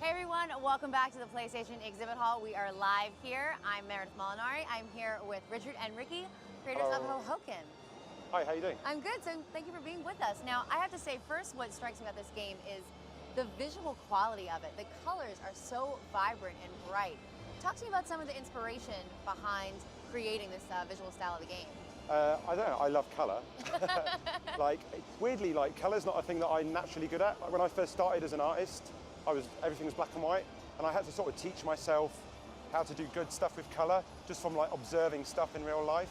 Hey everyone, welcome back to the PlayStation Exhibit Hall. We are live here. I'm Meredith Molinari. I'm here with Richard and Ricky, creators of Hohokum. Hi, how you doing? I'm good, so thank you for being with us. Now, I have to say first what strikes me about this game is the visual quality of it. The colors are so vibrant and bright. Talk to me about some of the inspiration behind creating this visual style of the game. I don't know, I love colour. Weirdly, colour's not a thing that I'm naturally good at. When I first started as an artist, everything was black and white, and I had to sort of teach myself how to do good stuff with colour, just from observing stuff in real life.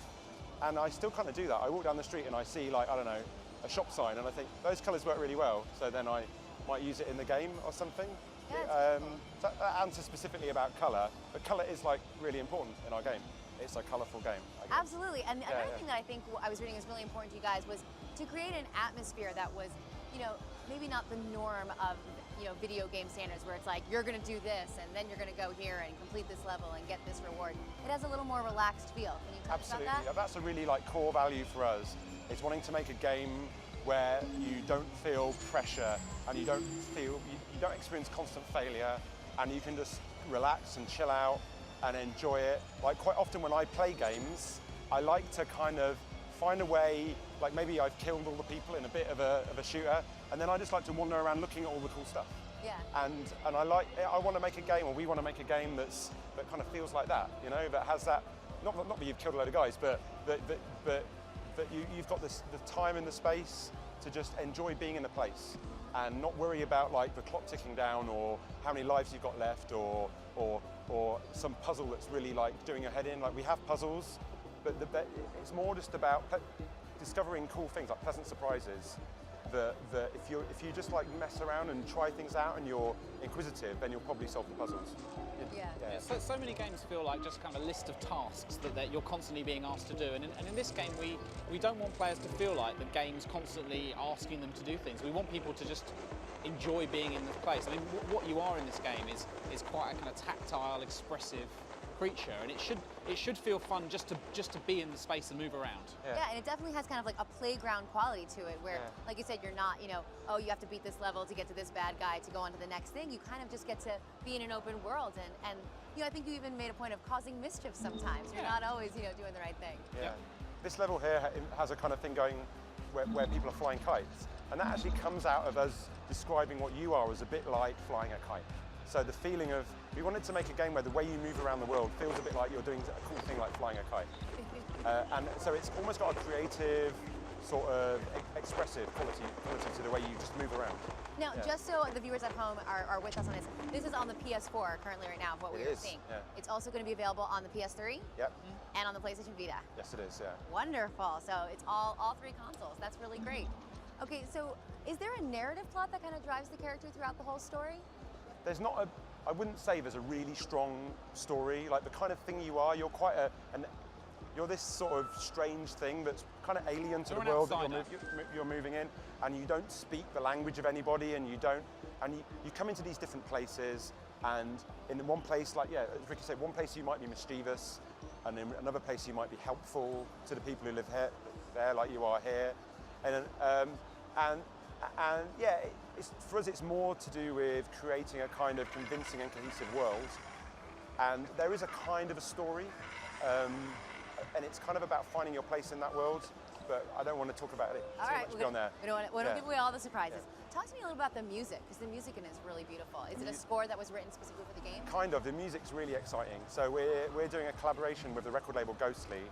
And I still kind of do that. I walk down the street and I see I don't know, a shop sign, and I think those colours work really well, so then I might use it in the game or something. Yeah, so that answers specifically about colour, but colour is really important in our game. It's a colourful game. Absolutely, and another thing that I think I was reading is really important to you guys was to create an atmosphere that was, maybe not the norm of, video game standards where it's like, you're gonna do this and then you're gonna go here and complete this level and get this reward. It has a little more relaxed feel. Can you talk Absolutely. about that? That's a really core value for us. It's wanting to make a game where you don't feel pressure and you don't experience constant failure, and you can just relax and chill out and enjoy it. Quite often when I play games, I like to kind of find a way, maybe I've killed all the people in a bit of a shooter, and then I just like to wander around looking at all the cool stuff. Yeah. And I want to make a game, or we want to make a game that kind of feels like that, that has that, not that you've killed a load of guys, but you've got the time and the space to just enjoy being in the place and not worry about the clock ticking down or how many lives you've got left or some puzzle that's really doing your head in. We have puzzles, but it's more just about discovering cool things, pleasant surprises. That if you just mess around and try things out and you're inquisitive, then you'll probably solve the puzzles. Yeah. So many games feel like just kind of a list of tasks that you're constantly being asked to do, and in this game we don't want players to feel like the game's constantly asking them to do things. We want people to just enjoy being in this place. I mean, what you are in this game is quite a kind of tactile, expressive creature, and it should feel fun just to be in the space and move around. Yeah, and it definitely has kind of a playground quality to it where, like you said, you're not, oh, you have to beat this level to get to this bad guy to go on to the next thing. You kind of just get to be in an open world, and I think you even made a point of causing mischief sometimes. You're not always, doing the right thing. Yeah. This level here has a kind of thing going where people are flying kites, and that actually comes out of us describing what you are as a bit like flying a kite. So the feeling of, we wanted to make a game where the way you move around the world feels a bit like you're doing a cool thing like flying a kite. And so it's almost got a creative, sort of expressive quality to the way you just move around. Now, just so the viewers at home are with us on this is on the PS4 currently right now, what we were seeing. Yeah. It's also going to be available on the PS3 and on the PlayStation Vita. Yes, it is, yeah. Wonderful. So it's all three consoles. That's really great. Okay, so is there a narrative plot that kind of drives the character throughout the whole story? There's not I wouldn't say there's a really strong story. The kind of thing you are, you're quite you're this sort of strange thing that's kind of alien to the world that you're moving in, and you don't speak the language of anybody, and you come into these different places, and in one place, as Ricky said, one place you might be mischievous, and in another place you might be helpful to the people who live there, like you are here, and yeah, for us it's more to do with creating a kind of convincing and cohesive world, and there is a kind of a story, and it's kind of about finding your place in that world, but I don't want to talk about it too much beyond there. We don't want to give away all the surprises. Talk to me a little about the music, because the music in it is really beautiful. Is it a score that was written specifically for the game? Kind of. The music's really exciting. So we're doing a collaboration with the record label Ghostly,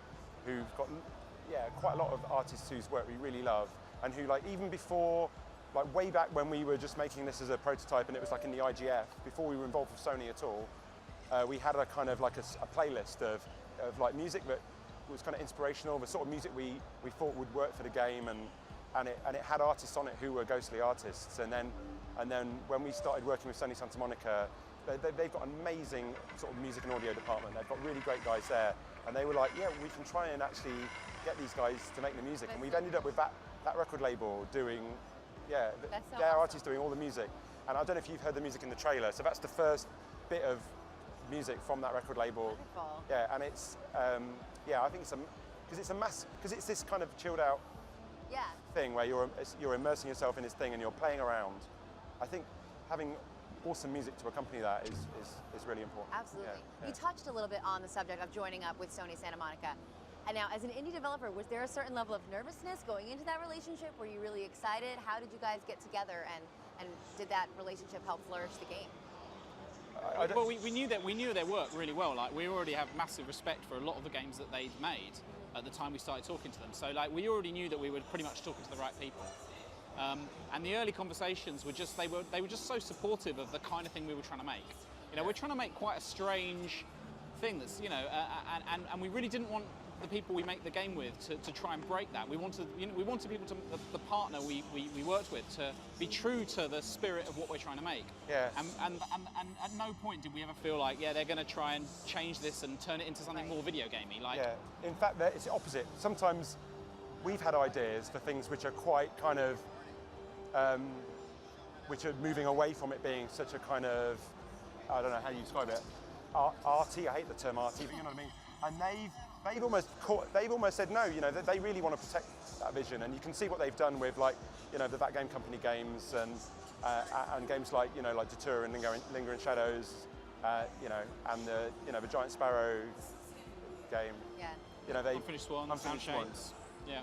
who've got quite a lot of artists whose work we really love, and who even before, way back when we were just making this as a prototype and it was in the IGF, before we were involved with Sony at all, we had a kind of a playlist of music that was kind of inspirational, the sort of music we thought would work for the game, and it had artists on it who were Ghostly artists. And then when we started working with Sony Santa Monica, they've got an amazing sort of music and audio department. They've got really great guys there, and they were like, yeah, we can try and actually get these guys to make the music. And we've ended up with that record label doing, their artists doing all the music. And I don't know if you've heard the music in the trailer, so that's the first bit of music from that record label. Wonderful. Yeah, and it's, I think because it's this kind of chilled out thing where you're immersing yourself in this thing and you're playing around. I think having awesome music to accompany that is really important. Absolutely. Yeah, You touched a little bit on the subject of joining up with Sony Santa Monica. And now, as an indie developer, was there a certain level of nervousness going into that relationship? Were you really excited? How did you guys get together, and did that relationship help flourish the game? Well, we knew their work really well. Like, we already have massive respect for a lot of the games that they'd made at the time we started talking to them. So, like, we already knew that we were pretty much talking to the right people. And the early conversations were just, they were just so supportive of the kind of thing we were trying to make. You know, we're trying to make quite a strange thing that's, you know, and we really didn't want the people we make the game with to try and break that. We wanted, you know, people to, the partner we worked with, to be true to the spirit of what we're trying to make. Yeah. And at no point did we ever feel like, yeah, they're going to try and change this and turn it into something more video gamey. Like, yeah. In fact, it's the opposite. Sometimes we've had ideas for things which are quite kind of, which are moving away from it being such a kind of, I don't know how you describe it, arty. I hate the term arty, but you know what I mean. And they've almost said no. You know, they really want to protect that vision, and you can see what they've done with, like, you know, the That Game Company games and games like, you know, like Detour and Linger in Shadows, you know, and the Giant Sparrow game. Yeah. You know, Unfinished Swans, Unfinished Swans. Yeah.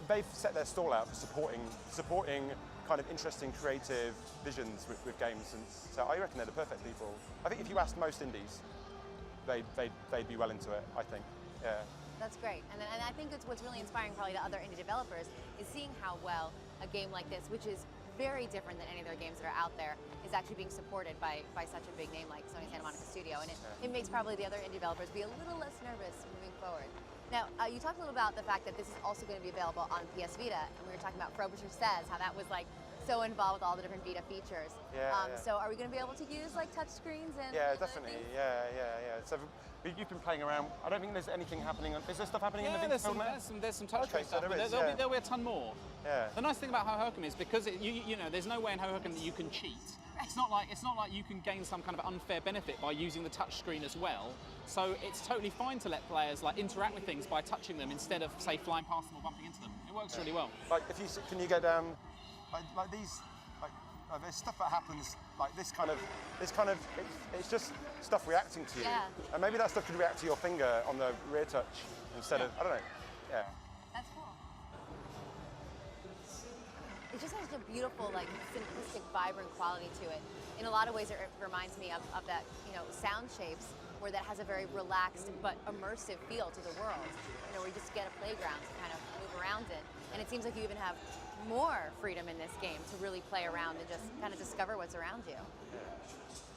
They've set their stall out for supporting kind of interesting, creative visions with games, and so I reckon they're the perfect people. I think if you asked most indies, they'd be well into it, I think. Yeah. That's great, and I think it's what's really inspiring probably to other indie developers is seeing how well a game like this, which is very different than any other games that are out there, is actually being supported by such a big name like Sony Santa Monica Studio, and it makes probably the other indie developers be a little less nervous moving forward. Now, you talked a little about the fact that this is also going to be available on PS Vita, and we were talking about Frobisher Says, how that was like so involved with all the different Vita features. So are we going to be able to use like touch screens and? Yeah, definitely. Yeah. So you've been playing around. I don't think there's anything happening. Is there stuff happening in the Vita build now? There's some touch screen stuff, but there'll be a ton more. Yeah. The nice thing about Hohokum is because you know, there's no way in Hohokum that you can cheat. It's not like you can gain some kind of unfair benefit by using the touch screen as well. So it's totally fine to let players like interact with things by touching them instead of, say, flying past them or bumping into them. It works really well. Like, can you go down like these? Like, there's stuff that happens like this kind of it's just stuff reacting to you. Yeah. And maybe that stuff could react to your finger on the rear touch instead of, I don't know. Yeah. That's cool. It just has a beautiful, like, simplistic, vibrant quality to it. In a lot of ways, it reminds me of that, you know, Sound Shapes, where that has a very relaxed but immersive feel to the world. You know, where you just get a playground to kind of move around it. And it seems like you even have more freedom in this game to really play around and just kind of discover what's around you.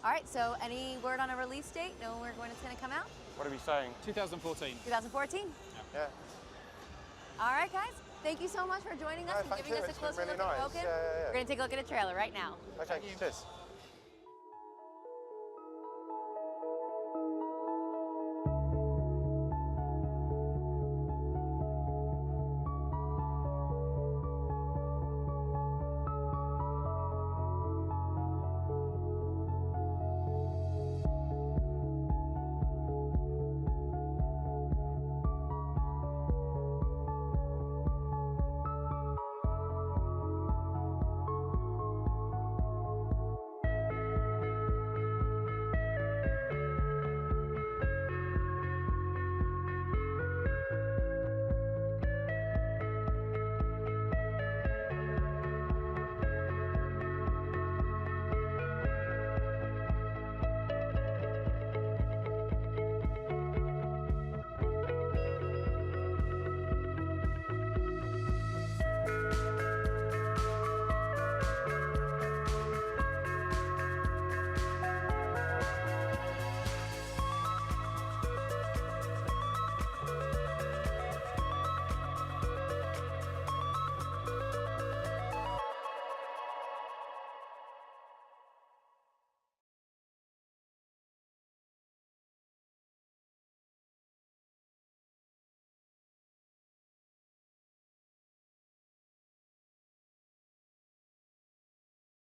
All right, so any word on a release date? Know when it's going to come out? What are we saying? 2014. 2014? Yeah. All right, guys. Thank you so much for joining us and giving us a closer look at Hohokum. We're going to take a look at a trailer right now. Okay, cheers.